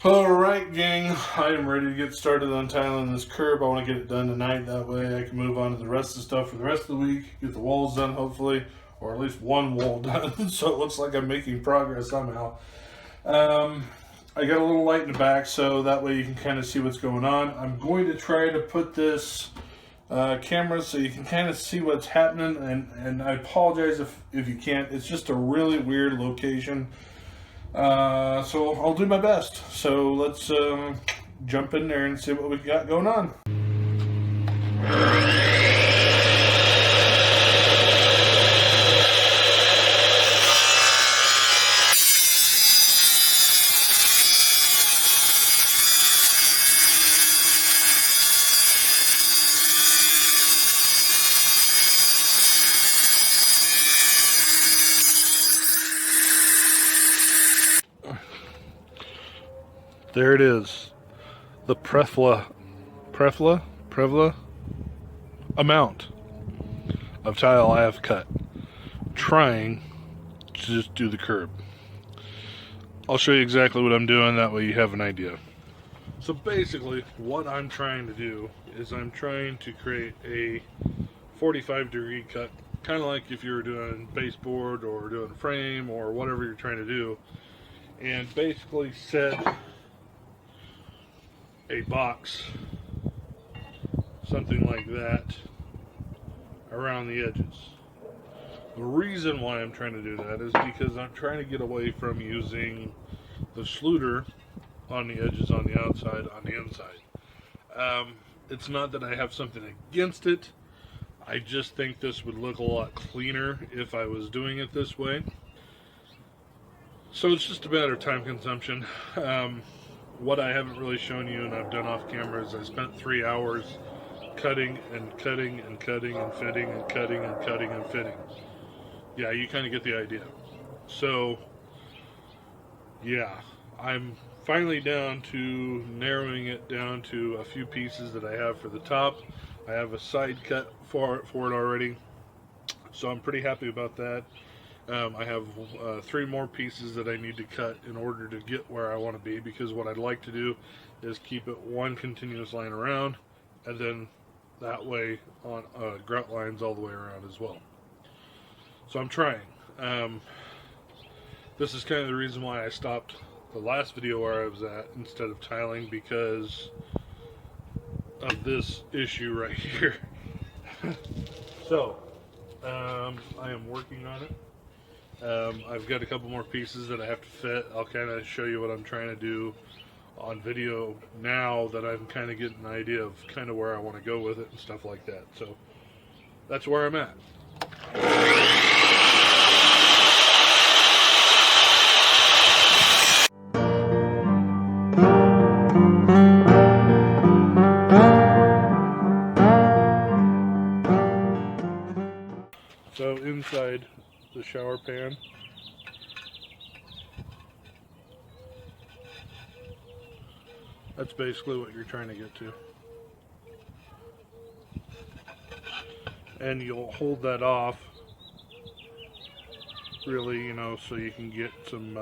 Alright gang, I am ready to get started on tiling this curb. I want to get it done tonight, that way I can move on to the rest of the stuff for the rest of the week, get the walls done hopefully, or at least one wall done, so it looks like I'm making progress somehow. I got a little light in the back so that way you can kind of see what's going on. I'm going to try to put this camera so you can kind of see what's happening, and I apologize if you can't. It's just a really weird location. So I'll do my best. So let's jump in there and see what we got going on. There it is, the Prevla amount of tile I have cut, trying to just do the curb. I'll show you exactly what I'm doing, that way you have an idea. So basically what I'm trying to do is I'm trying to create a 45-degree cut, kind of like if you were doing baseboard or doing frame or whatever you're trying to do, and basically set a box, something like that, around the edges. The reason why I'm trying to do that is because I'm trying to get away from using the Schluter on the edges on the outside, on the inside. It's not that I have something against it, I just think this would look a lot cleaner if I was doing it this way. So it's just a matter of time consumption. What I haven't really shown you, and I've done off camera, is I spent 3 hours cutting and cutting and cutting and fitting and cutting and cutting and fitting. Yeah, you kind of get the idea. So yeah, I'm finally down to narrowing it down to a few pieces that I have for the top. I have a side cut for it already, so I'm pretty happy about that. I have 3 more pieces that I need to cut in order to get where I want to be, because what I'd like to do is keep it one continuous line around, and then that way on grout lines all the way around as well. So I'm trying. This is kind of the reason why I stopped the last video where I was at instead of tiling, because of this issue right here. So I am working on it. I've got a couple more pieces that I have to fit. I'll kind of show you what I'm trying to do on video now that I'm kind of getting an idea of kind of where I want to go with it and stuff like that. So that's where I'm at. So inside the shower pan, that's basically what you're trying to get to. And you'll hold that off, really, you know, so you can get some,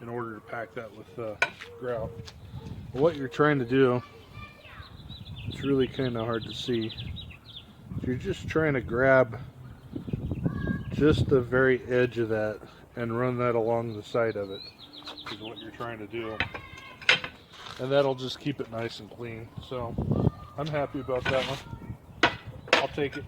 in order to pack that with grout. But what you're trying to do, it's really kind of hard to see. You're just trying to grab just the very edge of that and run that along the side of it, is what you're trying to do. And that'll just keep it nice and clean. So I'm happy about that one. I'll take it.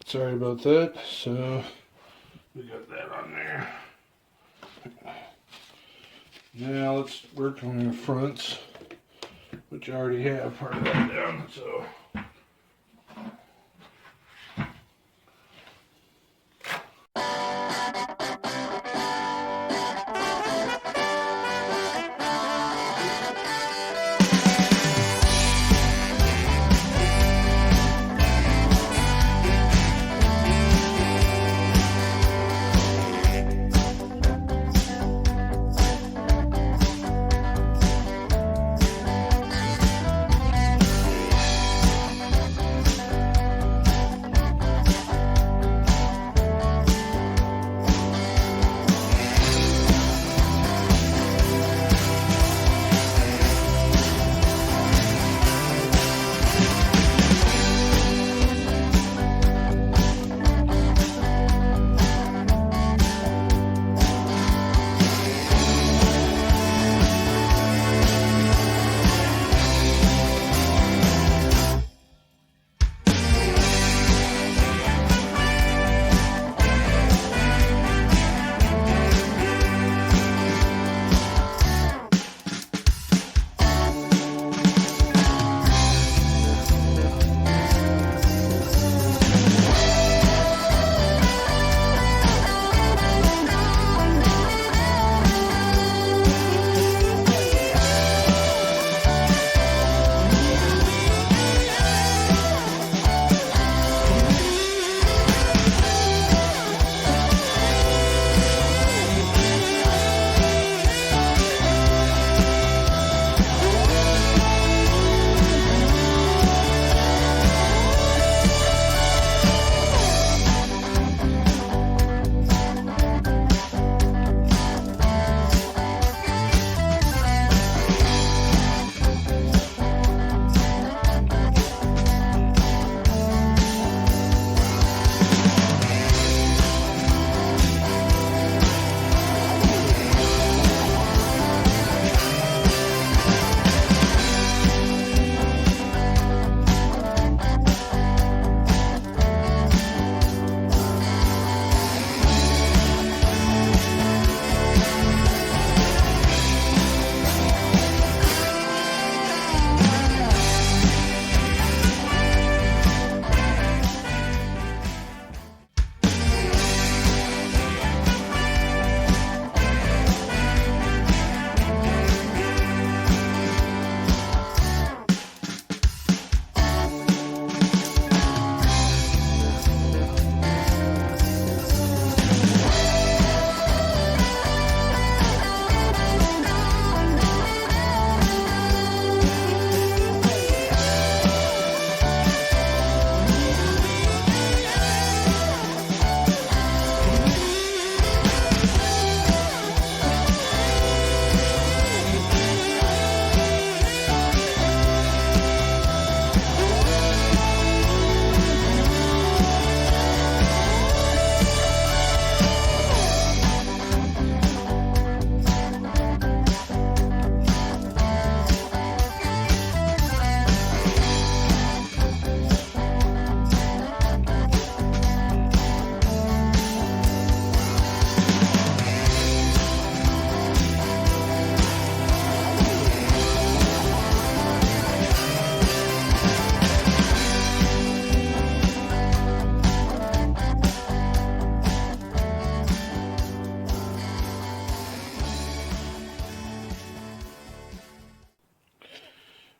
Sorry about that. So we got that on there. Now let's work on the fronts, which I already have part of that down. So.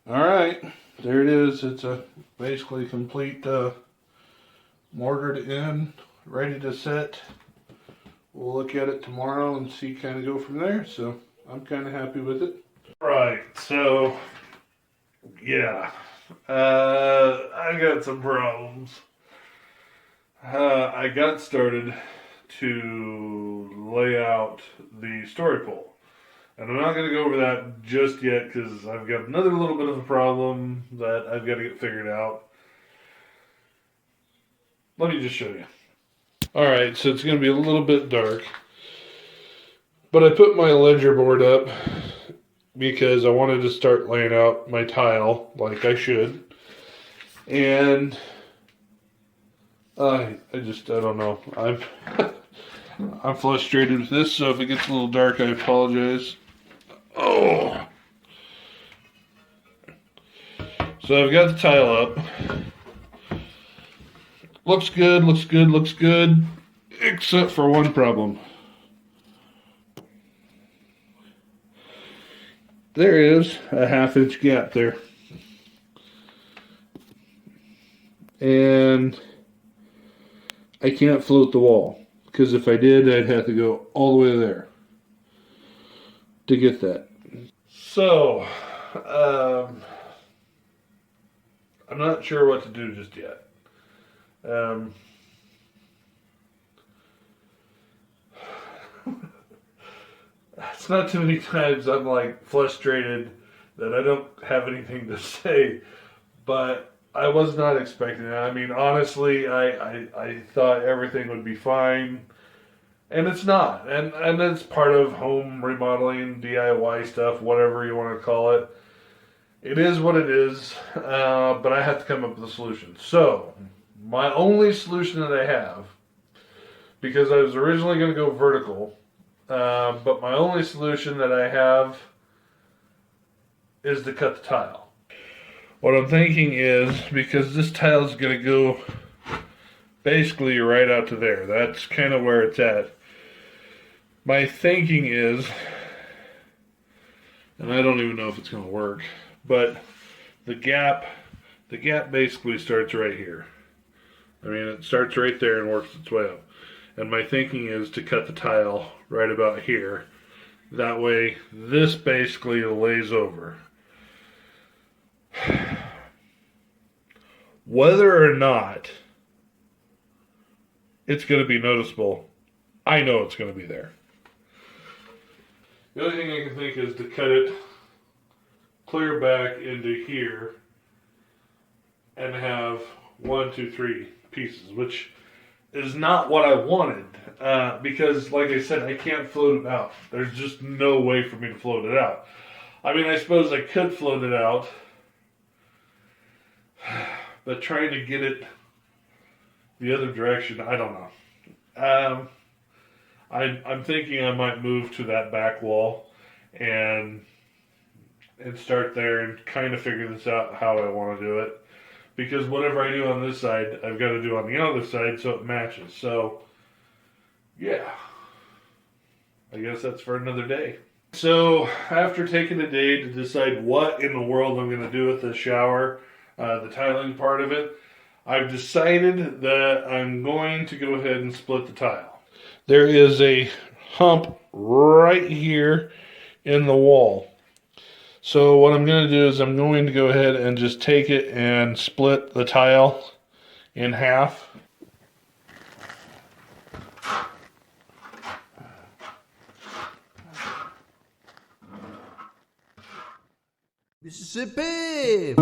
Alright, there it is. It's a basically complete mortared in, ready to set. We'll look at it tomorrow and see, kind of go from there. So I'm kind of happy with it. Right, so yeah, I got some problems. I got started to lay out the story pole. And I'm not going to go over that just yet because I've got another little bit of a problem that I've got to get figured out. Let me just show you. Alright, so it's going to be a little bit dark. But I put my ledger board up because I wanted to start laying out my tile like I should. And I don't know. I'm frustrated with this, so if it gets a little dark, I apologize. Oh! So I've got the tile up. Looks good, looks good, looks good. Except for one problem. There is a 1/2 inch gap there. And I can't float the wall. Because if I did, I'd have to go all the way there to get that. So, I'm not sure what to do just yet. It's not too many times I'm like frustrated that I don't have anything to say, but I was not expecting that. I mean, honestly, I thought everything would be fine, and it's not. And it's part of home remodeling, DIY stuff, whatever you want to call it. It is what it is, but I have to come up with a solution. So, my only solution that I have, because I was originally going to go vertical, but my only solution that I have is to cut the tile. What I'm thinking is, because this tile is going to go basically right out to there. That's kind of where it's at. My thinking is, and I don't even know if it's going to work, but the gap basically starts right here. I mean, it starts right there and works its way up. And my thinking is to cut the tile right about here. That way, this basically lays over. Whether or not it's going to be noticeable, I know it's going to be there. The only thing I can think is to cut it clear back into here and have 1, 2, 3 pieces, which is not what I wanted, because like I said, I can't float it out. There's just no way for me to float it out. I mean, I suppose I could float it out, but trying to get it the other direction, I don't know. I'm thinking I might move to that back wall and start there and kind of figure this out how I want to do it. Because whatever I do on this side, I've got to do on the other side so it matches. So, yeah. I guess that's for another day. So, after taking a day to decide what in the world I'm going to do with the shower, the tiling part of it, I've decided that I'm going to go ahead and split the tile. There is a hump right here in the wall. So what I'm going to do is I'm going to go ahead and just take it and split the tile in half. Mississippi!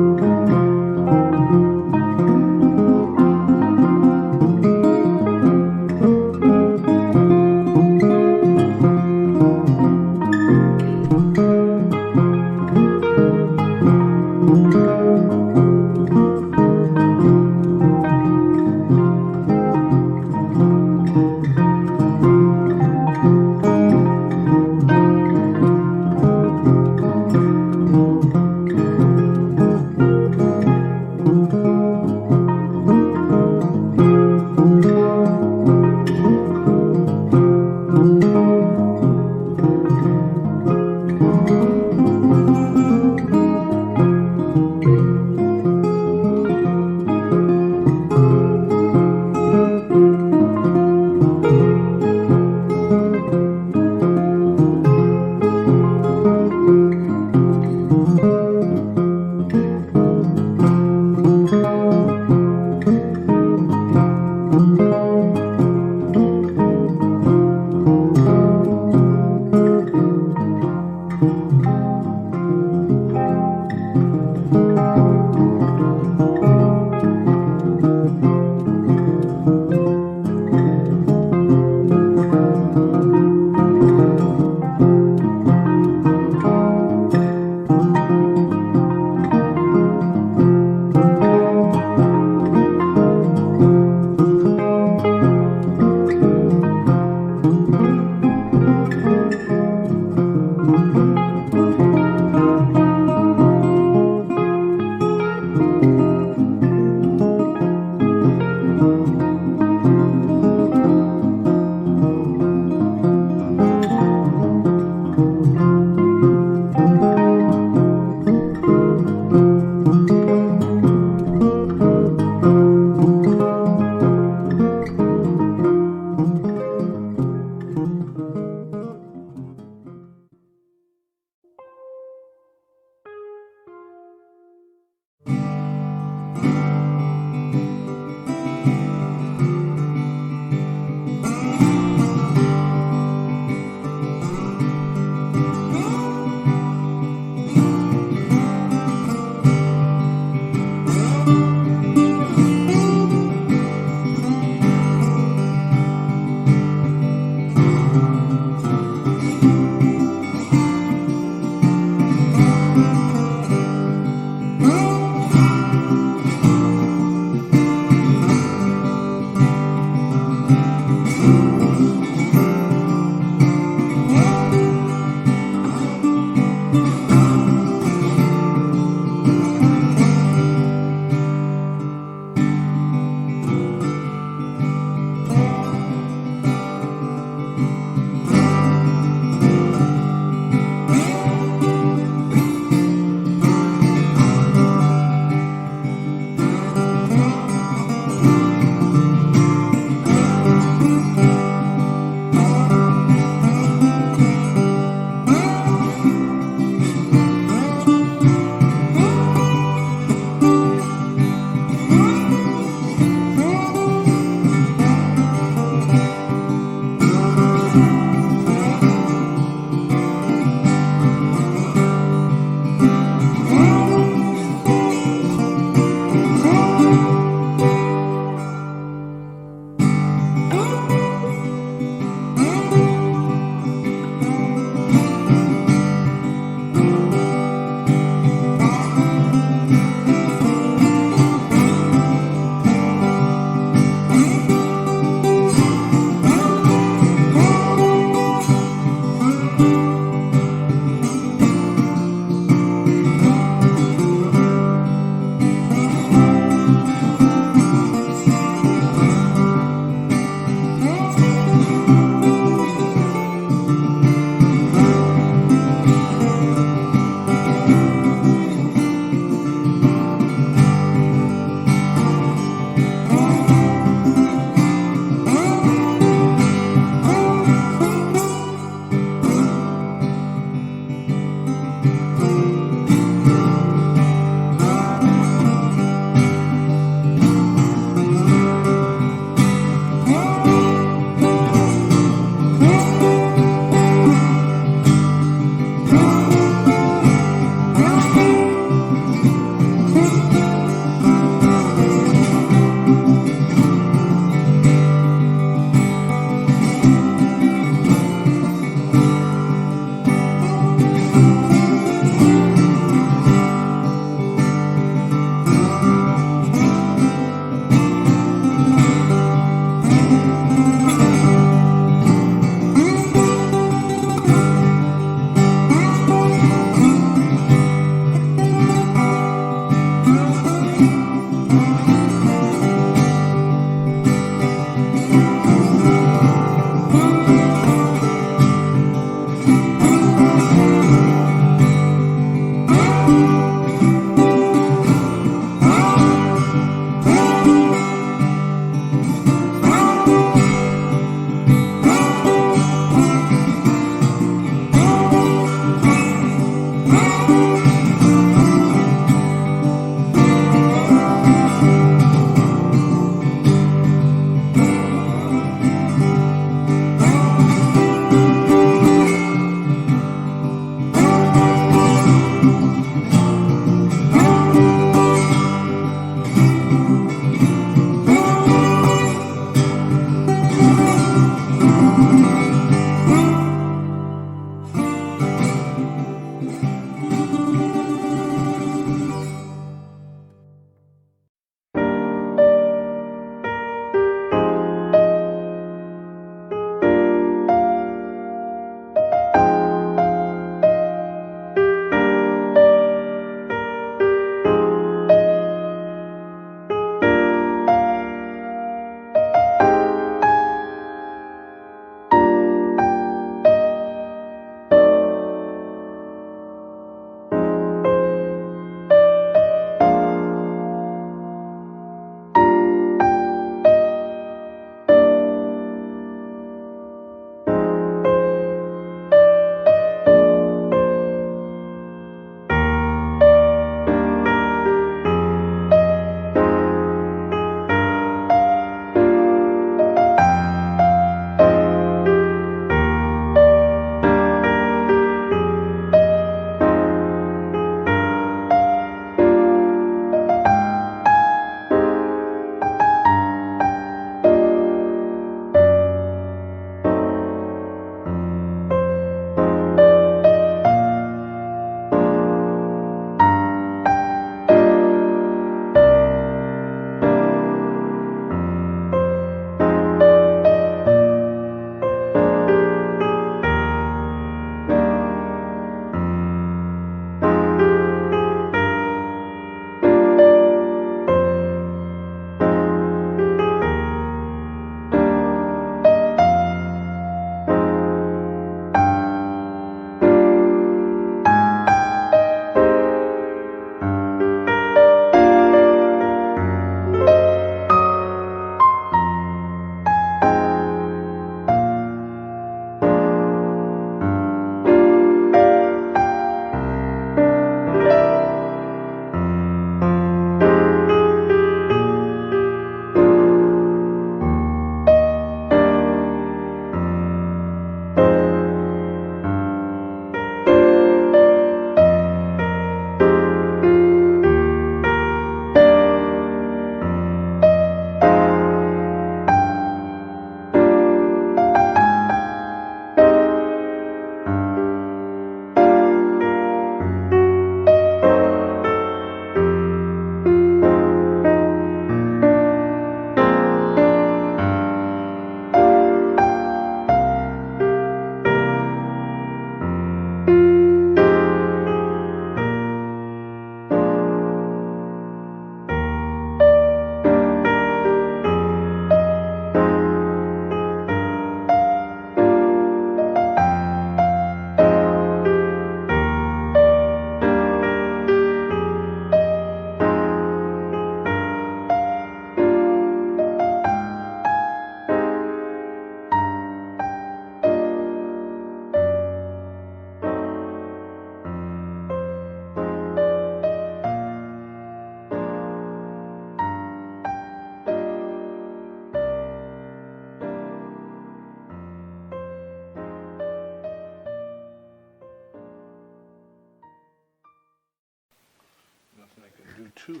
to it.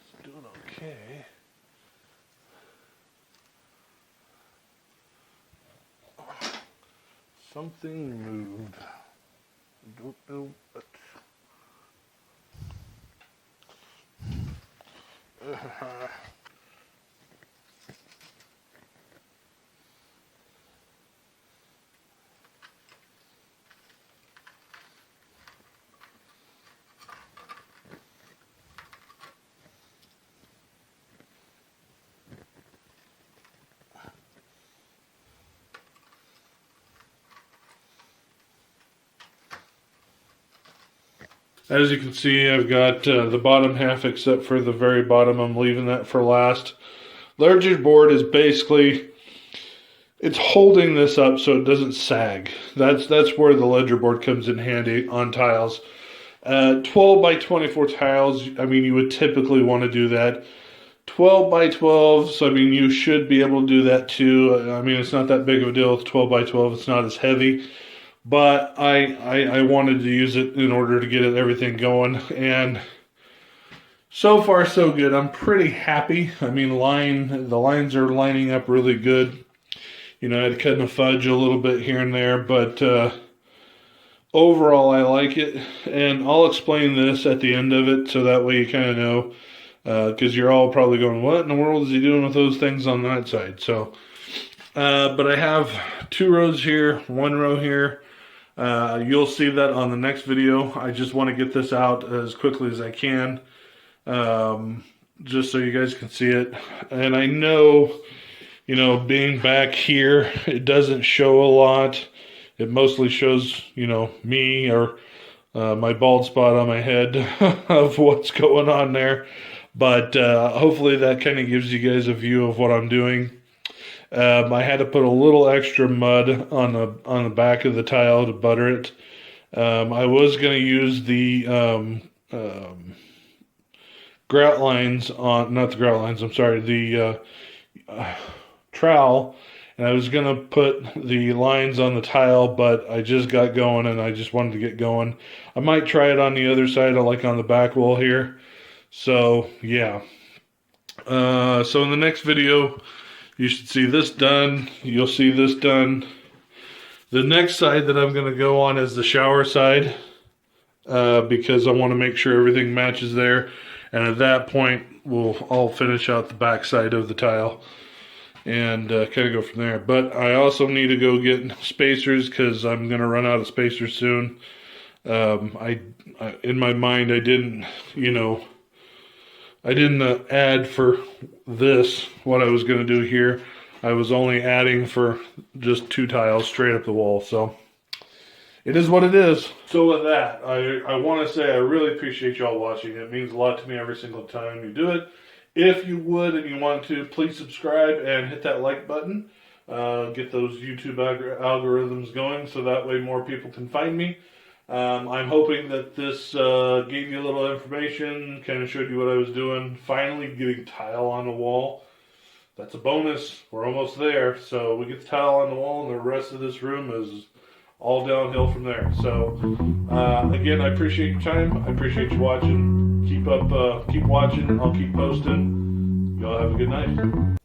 It's doing okay. Something moved. I don't know what. As you can see, I've got the bottom half except for the very bottom. I'm leaving that for last. Ledger board is basically, it's holding this up so it doesn't sag. That's where the ledger board comes in handy on tiles. 12 by 24 tiles, I mean, you would typically want to do that. 12 by 12, so I mean, you should be able to do that too. I mean, it's not that big of a deal with 12 by 12. It's not as heavy. But I wanted to use it in order to get everything going, and so far so good. I'm pretty happy. I mean, the lines are lining up really good. You know, I had to cut and fudge a little bit here and there, but overall I like it. And I'll explain this at the end of it, so that way you kind of know, because you're all probably going, what in the world is he doing with those things on that side? So, but I have 2 rows here, 1 row here. You'll see that on the next video. I just want to get this out as quickly as I can, just so you guys can see it. And I know, you know, being back here, it doesn't show a lot. It mostly shows, you know, me or my bald spot on my head of what's going on there. But hopefully that kind of gives you guys a view of what I'm doing. I had to put a little extra mud on the back of the tile to butter it. I was going to use the grout lines on, not the grout lines, I'm sorry, the trowel, and I was going to put the lines on the tile, but I just got going and I just wanted to get going. I might try it on the other side, like on the back wall here. So, yeah. So in the next video, you should see this done. You'll see this done. The next side that I'm going to go on is the shower side, because I want to make sure everything matches there. And at that point, I'll finish out the back side of the tile and kind of go from there. But I also need to go get spacers because I'm going to run out of spacers soon. In my mind, I didn't, you know, I didn't add for this what I was going to do here. I was only adding for just 2 tiles straight up the wall. So it is what it is. So with that, I want to say I really appreciate y'all watching. It means a lot to me every single time you do it. If you would and you want to, please subscribe and hit that like button. Get those YouTube algorithms going so that way more people can find me. I'm hoping that this gave you a little information, kind of showed you what I was doing. Finally getting tile on the wall. That's a bonus. We're almost there. So we get the tile on the wall and the rest of this room is all downhill from there. So again, I appreciate your time. I appreciate you watching. Keep watching. I'll keep posting. Y'all have a good night.